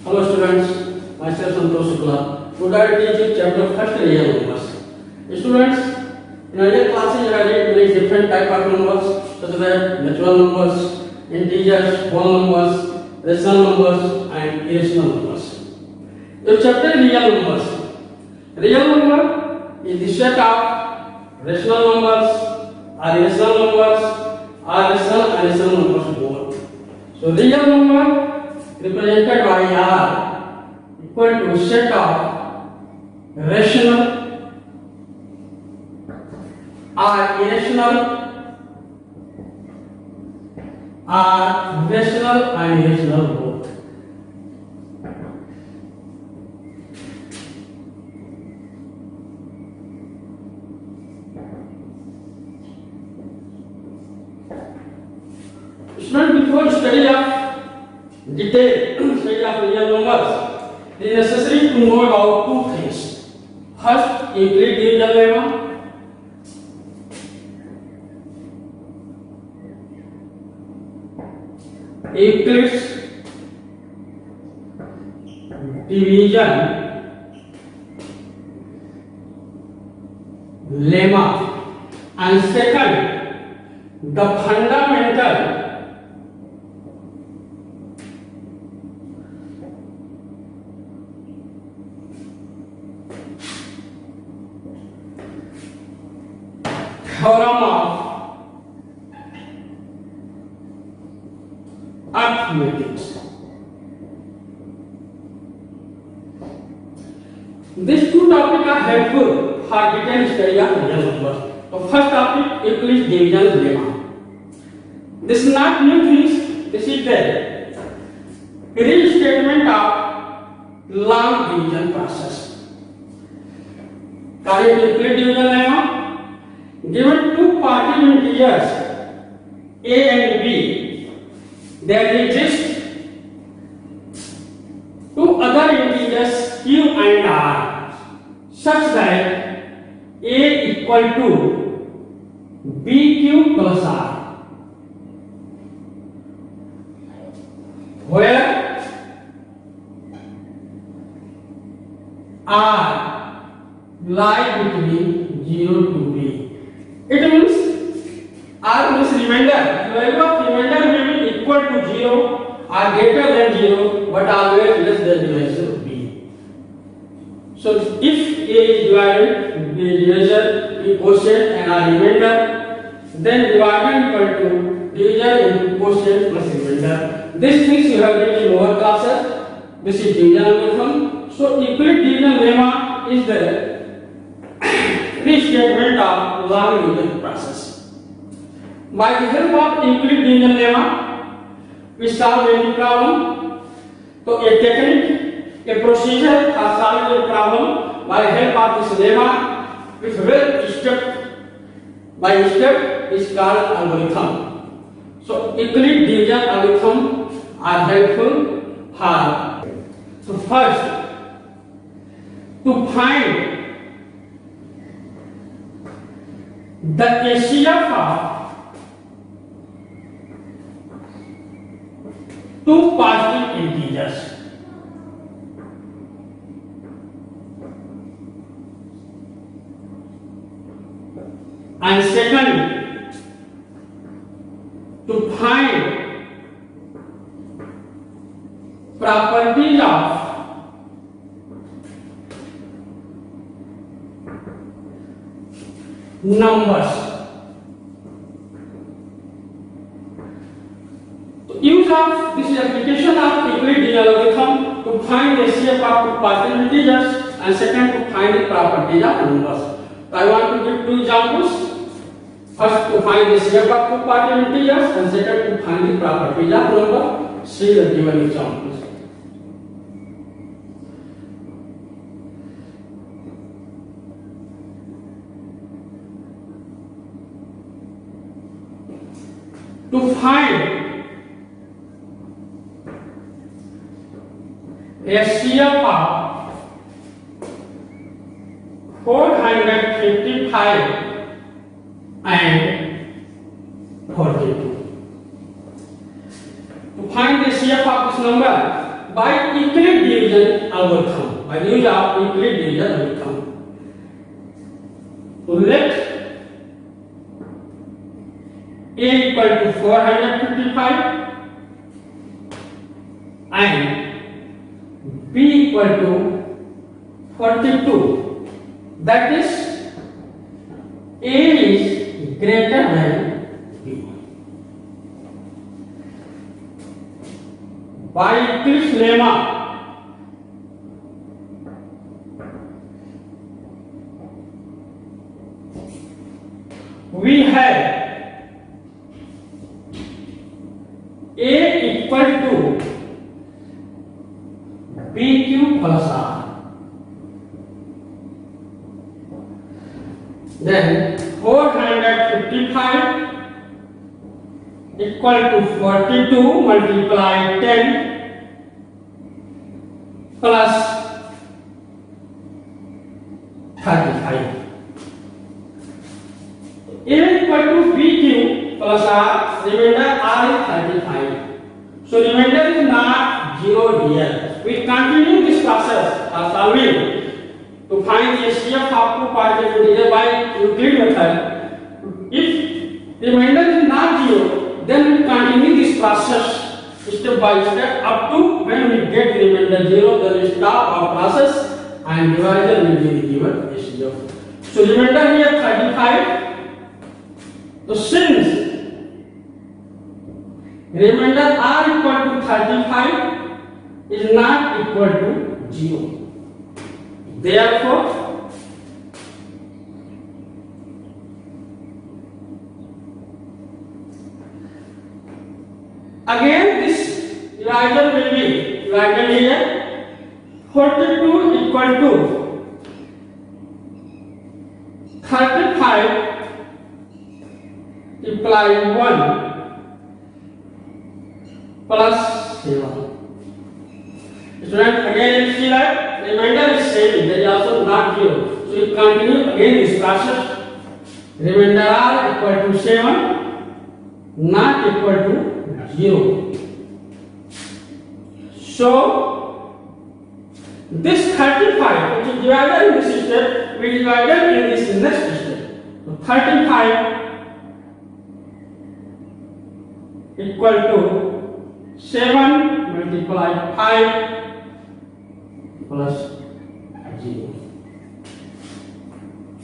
Hello students, myself Santosh Shukla. Today I teach you chapter first real numbers. Students, in earlier classes I read many different type of numbers such as natural numbers, integers, whole numbers, rational numbers and irrational numbers. Your chapter real numbers. Real number is the set of rational numbers or irrational numbers or rational and irrational numbers both. So real number represented by R equal to set of rational or irrational or rational and irrational both. Student, before study of detail study of real numbers, it is necessary to know about two things. First, Euclid division lemma. Euclid's division lemma, and second, the fundamental theorem of arithmetic. These two topics are helpful for detailed study of real numbers. So first topic, Euclid's division lemma. This is not new things. This is the restatement of long division process. Current Euclid division lemma. Given two positive integers a and b, there exist two other integers q and r such that a equal to bq plus r, where r lie between 0 to b. It means R means remainder. The value of remainder may be equal to 0 or greater than 0, but always less than divisor b. So if a is divided, b is divisor, b quotient and r remainder, then dividend equal to divisor into quotient plus remainder. These things you have read in lower classes. This is division algorithm. So Euclid division lemma is the restatement of long division process. By the help of Euclid division lemma, we solve any problem. So a technique, a procedure for solving a problem by help of this lemma, which will step by step is called algorithm. So Euclid division algorithm are helpful for. So first, to find the HCF of two positive integers. And second, to find properties of numbers. Use of this is application of Euclid division algorithm to find the HCF of two positive integers and second to find the properties of numbers. So I want to give two examples. First to find the HCF of two positive integers and second to find the properties of number. See the given examples. To find HCF of 455 and 42. To find the HCF of this number, by Euclid division algorithm. By the use of Euclid division algorithm. So let A equal to 455 and B equal to 42. That is A is greater than B. By Euclid's lemma, we have A equal to BQ plus R. Then 455 equal to 42 multiply 10 plus 35. A equal to BQ plus R, remainder R is 35. So remainder is not 0 here. We continue this process of solving to find the HCF of two partial integers by Euclid method. If remainder is not 0, then we continue this process step by step up to when we get remainder 0, then we stop our process and divisor will be given HCF. So remainder here 35. So since remainder R equal to 35 is not equal to 0. Therefore, again this divisor will be divided here. 42 equal to 35 imply 1 plus 7. Student, again you see that remainder is same, there is also not 0. So you continue again this process. Remainder R equal to 7, not equal to 0. So this 35 which is divided in this step, we divided in this next step. So 35 equal to 7 multiply 5 plus 0.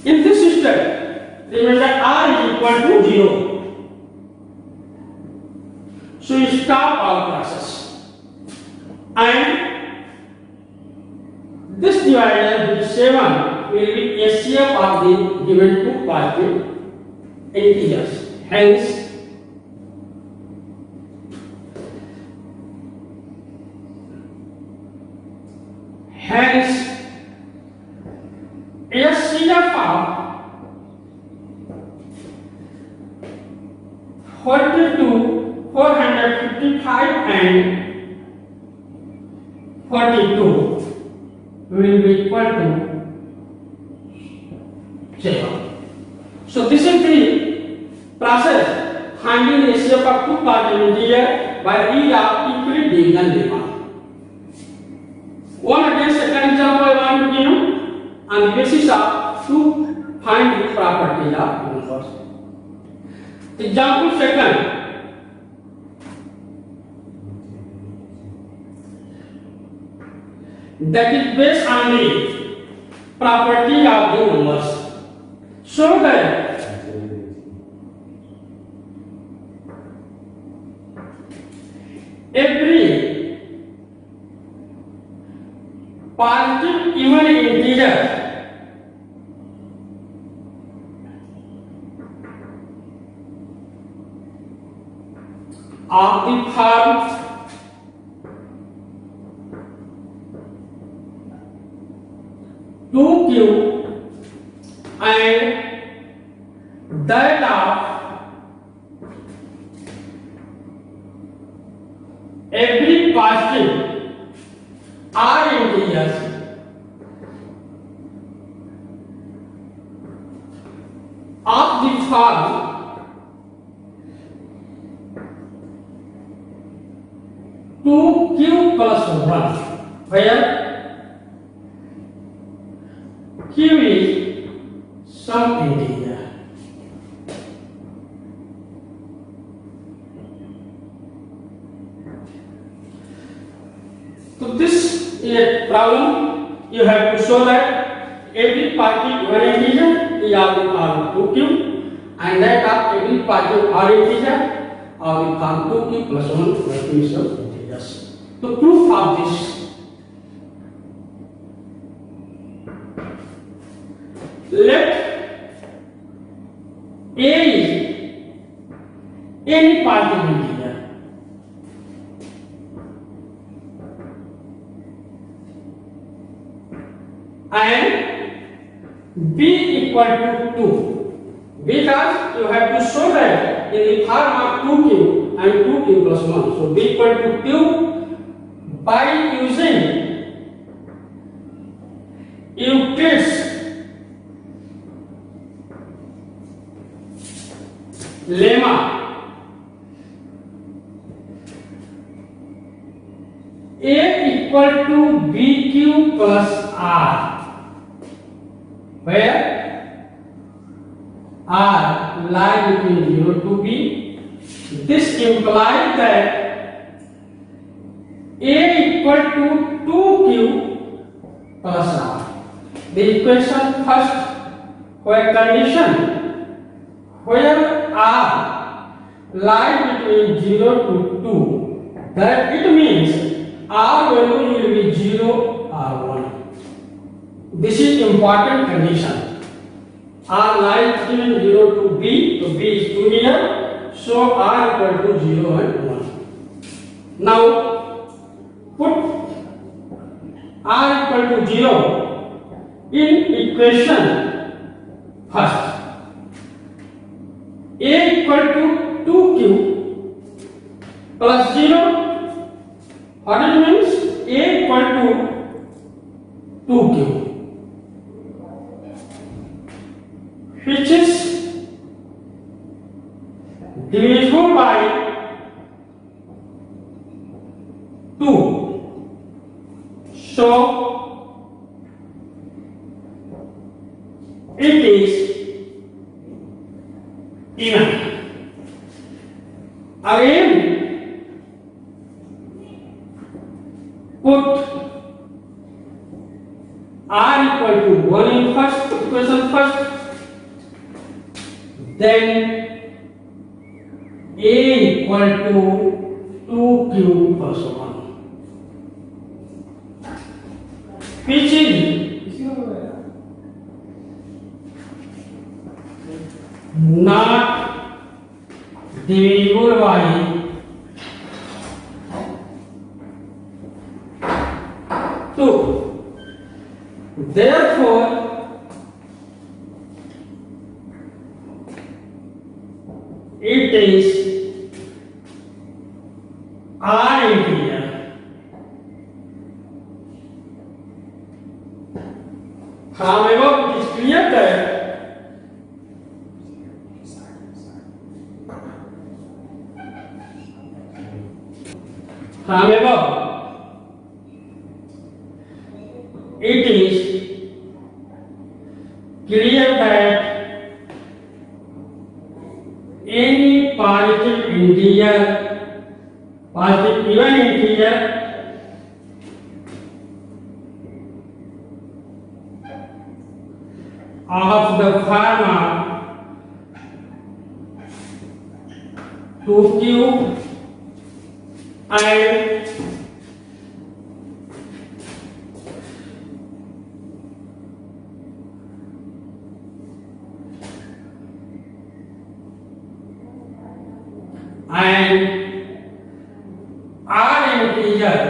In this step, remember R is equal to 0. So you stop our process. And this divider with 7 will be HCF of the given two positive integers. Hence, HCF of 42, 455 and 42 will be equal to 7. So this is the process finding the HCF of two partial integers by use of Euclid division lemma. One again second example I want to give you on the basis of to find the properties of numbers. Example second. That is based on the property of the numbers. So that every positive even integer of the form 2q and that of every positive r integers of the form 2q plus 1, where q is some integer. So this is a problem. You have to show that every positive one integer is of 2q, and that of every positive odd integer will come 2q plus 1 multiplication of integers. The proof of this, let a is any positive integer and b equal to 2, because you have to show that in the form of 2q and 2q plus 1. So b equal to 2 by using Euclid's lemma. A equal to bq plus r, where r lies between 0 to b. This implies that a equal to 2q plus r. The equation first, where condition where r lies between 0 to 2, that it means r value will be 0 or 1. This is important condition. R lies between 0 to b, so b is 2 here, so r equal to 0 and 1. Now put r equal to 0 in equation first. A equal to 2q plus 0. What it means? A equal to 2q, which is divisible by 2. So it is even. Again, put r equal to 1 in first equation first, then a equal to 2q plus 1, which is not divisible by 2. Therefore, it is r integer. From above it is clear that from above it is clear that any positive integer, positive even integer, of the form of 2q and r integer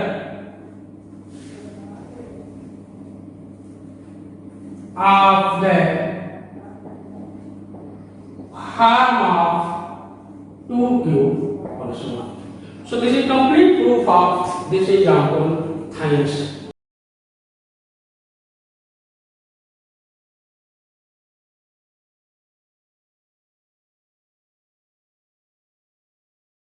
of the form of 2q plus 1. So this is complete proof of this example. Thanks.